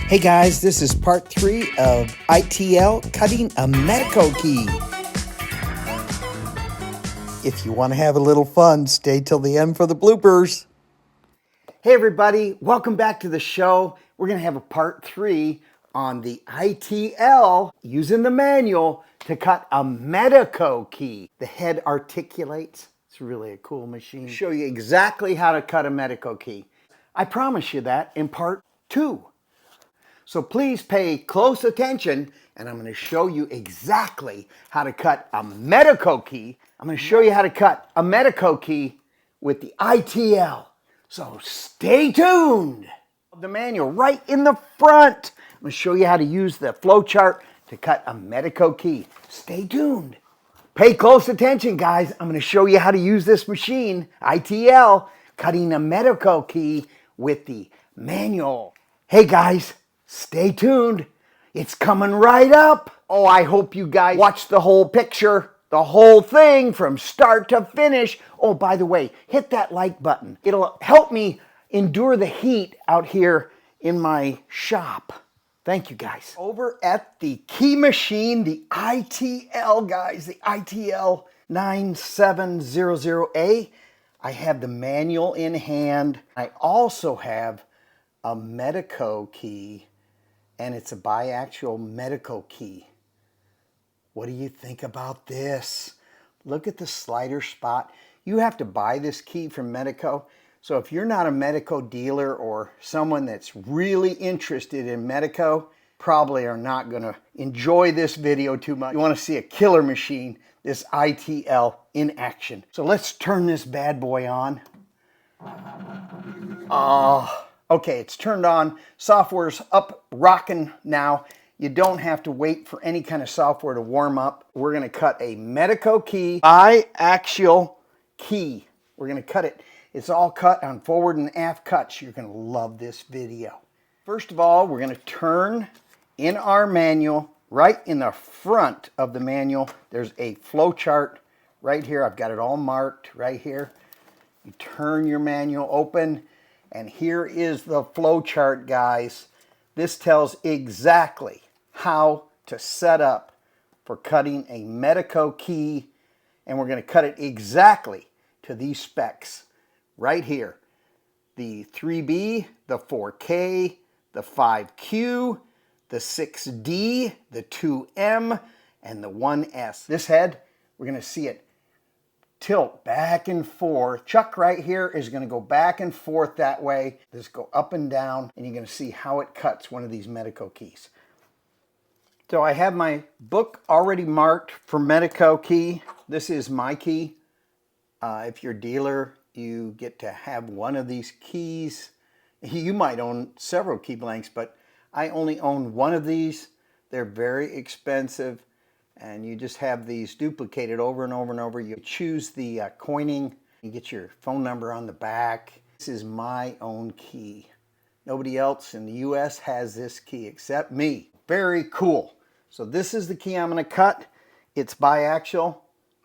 Hey guys, this is part 3 of ITL Cutting a Medeco Key. If you want to have a little fun, stay till the end for the bloopers. Hey everybody, welcome back to the show. We're going to have a part 3 on the ITL using the manual to cut a Medeco key. The head articulates. It's really a cool machine. Show you exactly how to cut a Medeco key. I promise you that in part 2. So please pay close attention, and I'm going to show you exactly how to cut a Medeco key. I'm going to show you how to cut a Medeco key with the ITL. So stay tuned. The manual right in the front. I'm going to show you how to use the flowchart to cut a Medeco key. Stay tuned. Pay close attention, guys. I'm going to show you how to use this machine, ITL, cutting a Medeco key with the manual. Hey guys, stay tuned. It's coming right up. Oh, I hope you guys watch the whole picture, the whole thing from start to finish. Oh, by the way, hit that like button. It'll help me endure the heat out here in my shop. Thank you, guys. Over at the key machine, the ITL, guys, the ITL 9700A, I have the manual in hand. I also have a Medeco key, and it's a biaxial Medeco key. What do you think about this? Look at the slider spot. You have to buy this key from Medeco. So if you're not a Medeco dealer or someone that's really interested in Medeco, probably are not going to enjoy this video too much. You want to see a killer machine, this ITL in action. So let's turn this bad boy on. Okay, it's turned on. Software's up, rocking now. You don't have to wait for any kind of software to warm up. We're going to cut a Medeco key, biaxial key. We're going to cut it. It's all cut on forward and aft cuts. You're going to love this video. First of all, we're going to turn in our manual. Right in the front of the manual, there's a flow chart right here. I've got it all marked right here. You turn your manual open. And here is the flow chart, guys. This tells exactly how to set up for cutting a Medeco key, and we're going to cut it exactly to these specs right here. The 3B, the 4K, the 5Q, the 6D, the 2M, and the 1S. This head, we're going to see it tilt back and forth. Chuck right here is going to go back and forth that way. Just go up and down, and you're going to see how it cuts one of these Medeco keys. So I have my book already marked for Medeco key. This is my key. If you're a dealer, you get to have one of these keys. You might own several key blanks, but I only own one of these. They're very expensive. And you just have these duplicated over and over and over. You choose the coining. You get your phone number on the back. This is my own key. Nobody else in the US has this key except me. Very cool. So this is the key I'm going to cut. It's biaxial.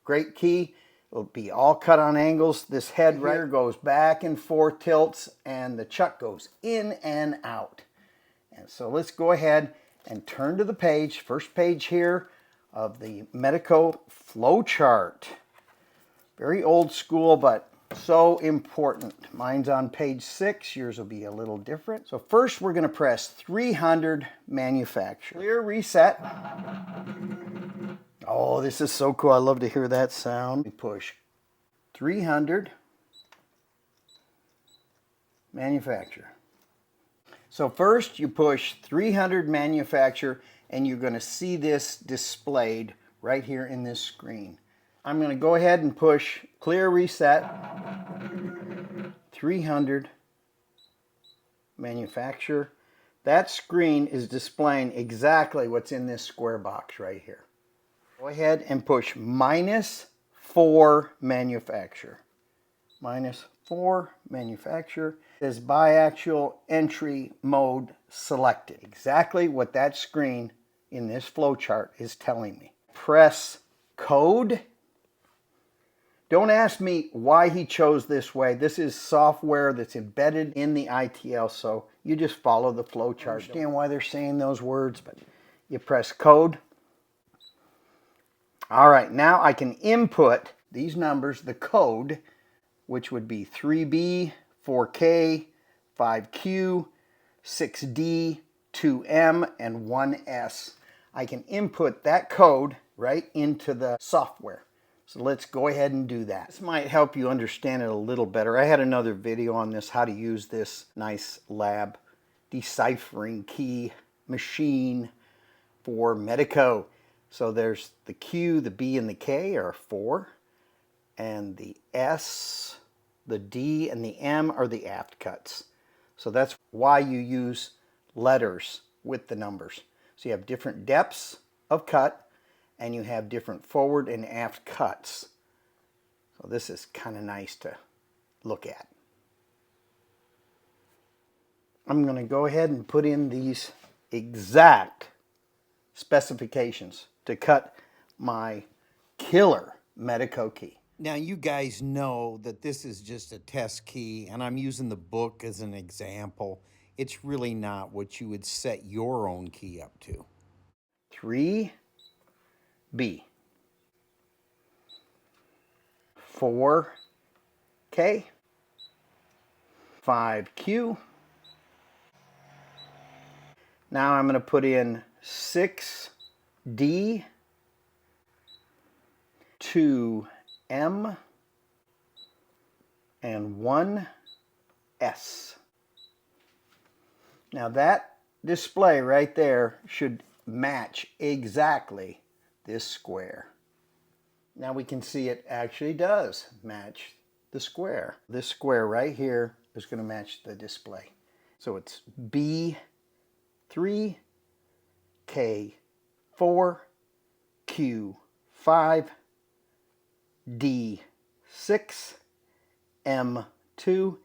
Great key. It'll be all cut on angles. This head right here goes back and forth, tilts, and the chuck goes in and out. And so let's go ahead and turn to the page. First page here of the Medeco flowchart. Very old school, but so important. Mine's on page 6. Yours will be a little different. So first we're going to press 300 manufacture. Clear reset. Oh, this is so cool. I love to hear that sound. We push 300 manufacture. So first you push 300 manufacture, and you're going to see this displayed right here in this screen. I'm going to go ahead and push clear reset, 300 manufacture. That screen is displaying exactly what's in this square box right here. Go ahead and push -4 manufacture. -4 manufacture. It says biaxial entry mode selected. Exactly what that screen in this flowchart is telling me. Press code. Don't ask me why he chose this way. This is software that's embedded in the ITL, so you just follow the flow chart. I understand why they're saying those words, but you press code. All right, now I can input these numbers, the code, which would be 3B, 4K, 5Q, 6D, 2M, and 1S. I can input that code right into the software. So let's go ahead and do that. This might help you understand it a little better. I had another video on this, how to use this nice lab deciphering key machine for Medeco. So there's the Q, the B, and the K are 4, and the S, the D, and the M are the aft cuts. So that's why you use letters with the numbers. So you have different depths of cut, and you have different forward and aft cuts. So this is kind of nice to look at. I'm going to go ahead and put in these exact specifications to cut my killer Medeco key. Now you guys know that this is just a test key, and I'm using the book as an example. It's really not what you would set your own key up to. 3B, 4K, 5Q. Now I'm going to put in 6D, 2M, and 1S. Now that display right there should match exactly this square. Now we can see it actually does match the square. This square right here is going to match the display. So it's B3, K4, Q5, D6, M2,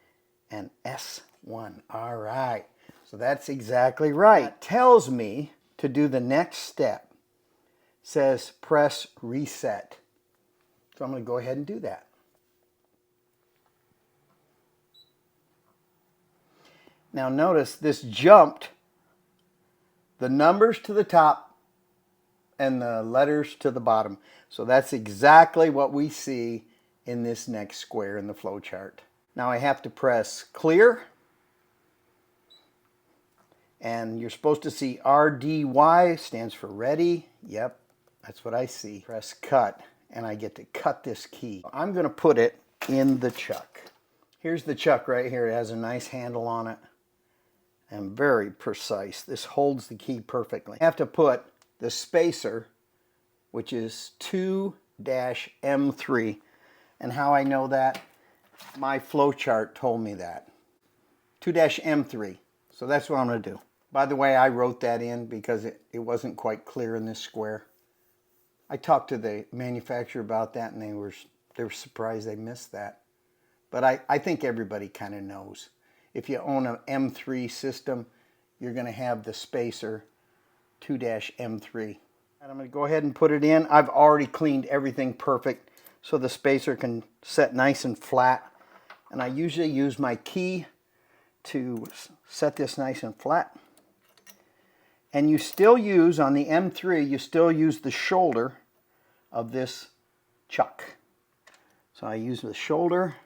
and S1. All right, so that's exactly right. It tells me to do the next step. It says press reset. So I'm going to go ahead and do that. Now notice this jumped the numbers to the top and the letters to the bottom. So that's exactly what we see in this next square in the flow chart. Now I have to press clear, and you're supposed to see RDY stands for ready. Yep, that's what I see. Press cut, and I get to cut this key. I'm going to put it in the chuck. Here's the chuck right here. It has a nice handle on it and very precise. This holds the key perfectly. I have to put the spacer, which is 2-M3. And how I know that? My flowchart told me that. 2-M3. So that's what I'm going to do. By the way, I wrote that in because it wasn't quite clear in this square. I talked to the manufacturer about that, and they were surprised they missed that. But I think everybody kind of knows. If you own an M3 system, you're going to have the spacer 2-M3. And I'm going to go ahead and put it in. I've already cleaned everything perfect so the spacer can set nice and flat. And I usually use my key to set this nice and flat. And you still use, on the M3, you still use the shoulder of this chuck. So I use the shoulder.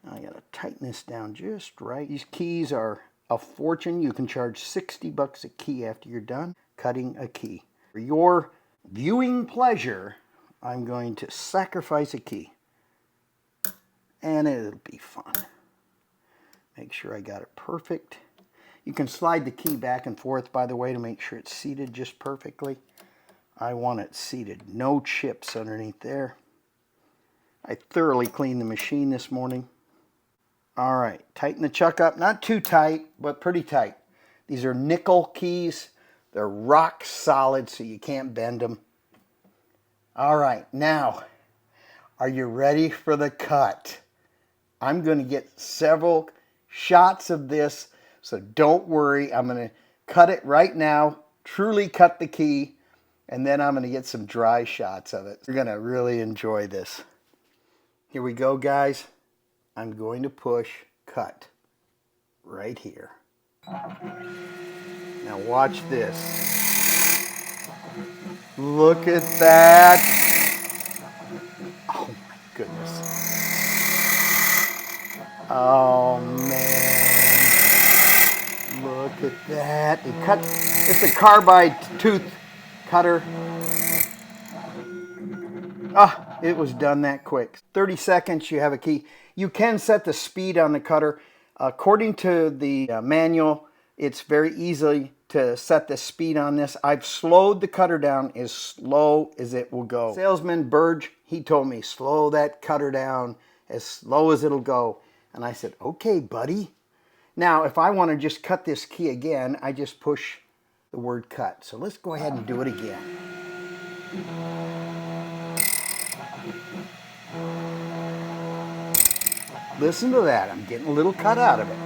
I got to tighten this down just right. These keys are a fortune. You can charge $60 a key after you're done cutting a key. For your viewing pleasure, I'm going to sacrifice a key. And it'll be fun. Make sure I got it perfect. You can slide the key back and forth, by the way, to make sure it's seated just perfectly. I want it seated. No chips underneath there. I thoroughly cleaned the machine this morning. All right, tighten the chuck up. Not too tight, but pretty tight. These are nickel keys. They're rock solid, so you can't bend them. All right, now, are you ready for the cut? I'm going to get several shots of this, so don't worry. I'm going to cut it right now, truly cut the key, and then I'm going to get some dry shots of it. You're going to really enjoy this. Here we go, guys. I'm going to push cut right here. Now watch this. Look at that. Oh my goodness. Oh man. Look at that. It cut. It's a carbide tooth cutter. Ah, it was done that quick. 30 seconds, you have a key. You can set the speed on the cutter. According to the manual, it's very easy to set the speed on this. I've slowed the cutter down as slow as it will go. Salesman Burge, he told me, slow that cutter down as slow as it'll go. And I said, okay, buddy. Now, if I want to just cut this key again, I just push the word cut. So let's go ahead and do it again. Listen to that. I'm getting a little cut out of it.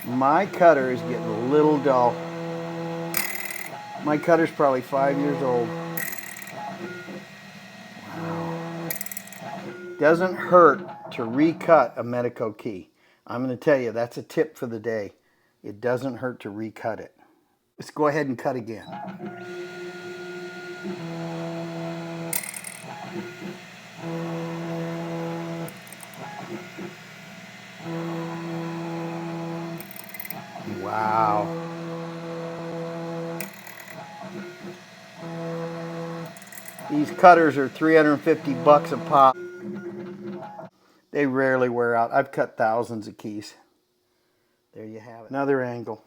My cutter is getting a little dull. My cutter's probably 5 years old. Wow. Doesn't hurt to recut a Medeco key. I'm going to tell you, that's a tip for the day. It doesn't hurt to recut it. Let's go ahead and cut again. Wow. These cutters are 350 bucks a pop. They rarely wear out. I've cut thousands of keys. There you have it. Another angle.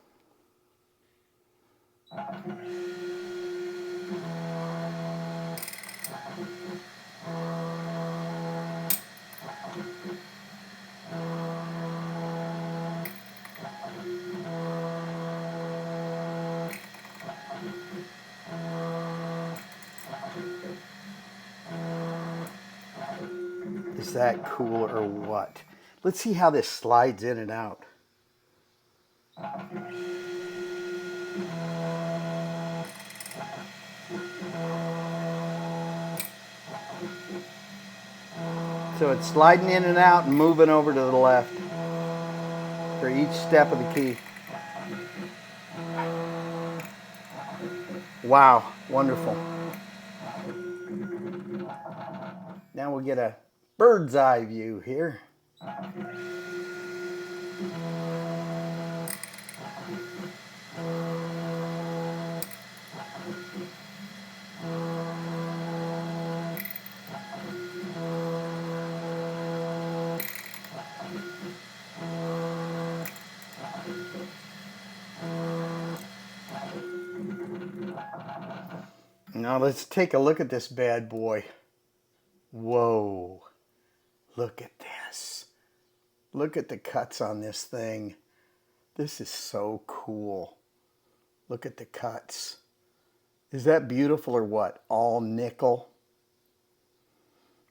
Is that cool or what? Let's see how this slides in and out. So it's sliding in and out and moving over to the left for each step of the key. Wow, wonderful. Now we'll get a bird's eye view here. Now let's take a look at this bad boy. Whoa, look at this. Look at the cuts on this thing. This is so cool. Look at the cuts. Is that beautiful or what? All nickel.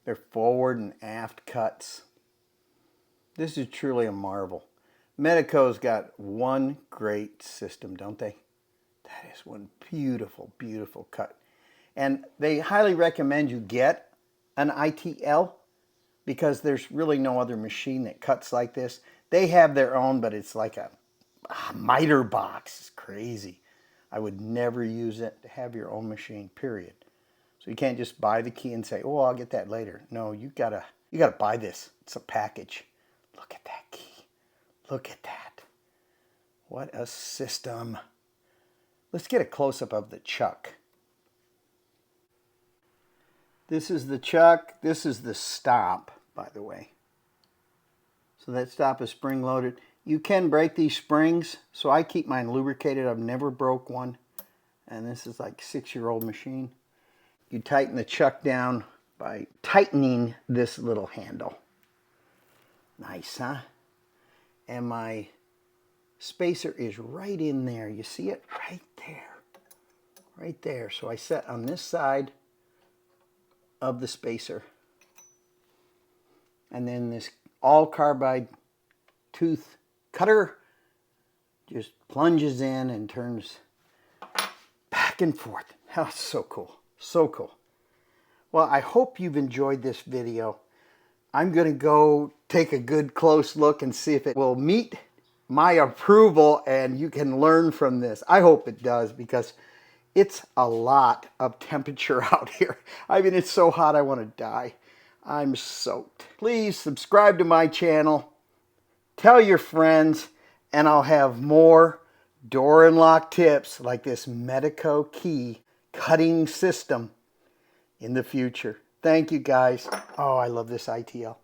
They're forward and aft cuts. This is truly a marvel. Medeco's got one great system, don't they? That is one beautiful, beautiful cut. And they highly recommend you get an ITL because there's really no other machine that cuts like this. They have their own, but it's like a miter box. It's crazy. I would never use it. To have your own machine, period. So you can't just buy the key and say, oh, I'll get that later. No, you gotta buy this. It's a package. Look at that key. Look at that. What a system. Let's get a close-up of the chuck. This is the chuck. This is the stop, by the way. So that stop is spring-loaded. You can break these springs, so I keep mine lubricated. I've never broke one. And this is like a 6-year-old machine. You tighten the chuck down by tightening this little handle. Nice, huh? And my spacer is right in there. You see it? Right there. Right there. So I set on this side of the spacer. And then this all carbide tooth cutter just plunges in and turns back and forth. Oh, so cool. So cool. Well, I hope you've enjoyed this video. I'm going to go take a good close look and see if it will meet my approval and you can learn from this. I hope it does because it's a lot of temperature out here. I mean, it's so hot I want to die. I'm soaked. Please subscribe to my channel, tell your friends, and I'll have more door and lock tips like this Medeco key cutting system in the future. Thank you guys. Oh, I love this ITL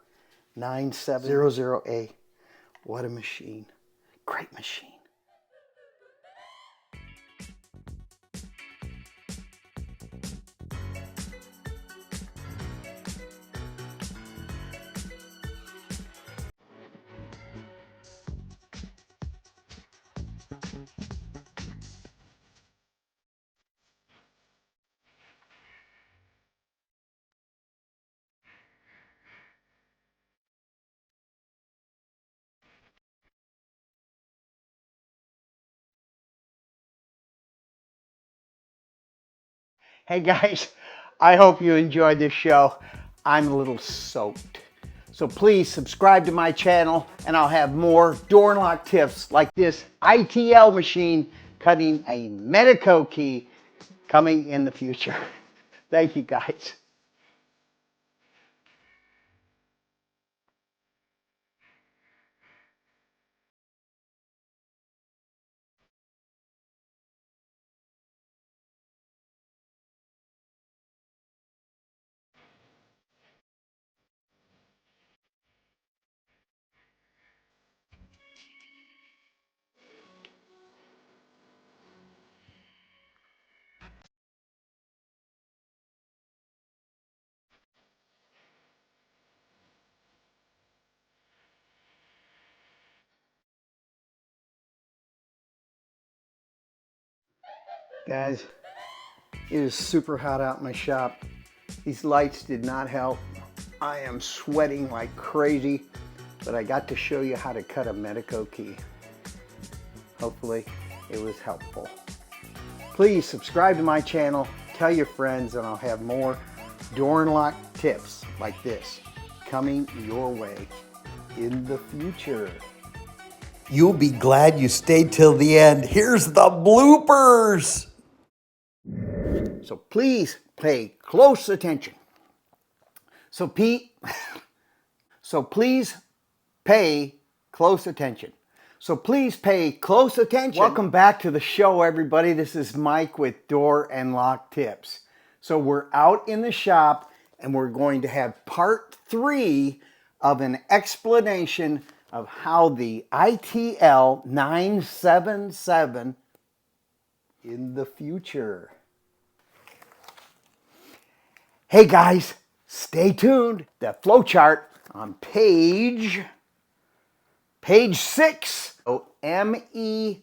9700A. What a machine. Great machine. Hey guys, I hope you enjoyed this show. I'm a little soaked. So please subscribe to my channel and I'll have more door and lock tips like this ITL machine cutting a Medeco key coming in the future. Thank you guys. Guys, it is super hot out in my shop. These lights did not help. I am sweating like crazy, but I got to show you how to cut a Medeco key. Hopefully it was helpful. Please subscribe to my channel, tell your friends, and I'll have more door and lock tips like this coming your way in the future. You'll be glad you stayed till the end. Here's the bloopers. So please pay close attention. So please pay close attention. So please pay close attention. Welcome back to the show, everybody. This is Mike with Door and Lock Tips. So we're out in the shop and we're going to have part 3 of an explanation of how the ITL 977 in the future. Hey guys, stay tuned. The flowchart on page 6. Oh, MEDECO.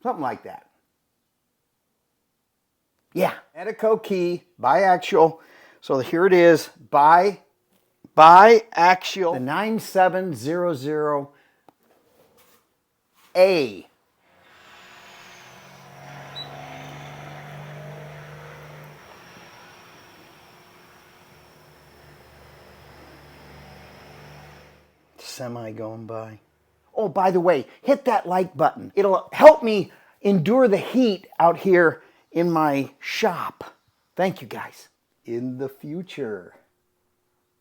Something like that. Yeah, Medeco key, biaxial. So here it is, biaxial, the 9700A. Semi going by. Oh, by the way, hit that like button. It'll help me endure the heat out here in my shop. Thank you guys. In the future.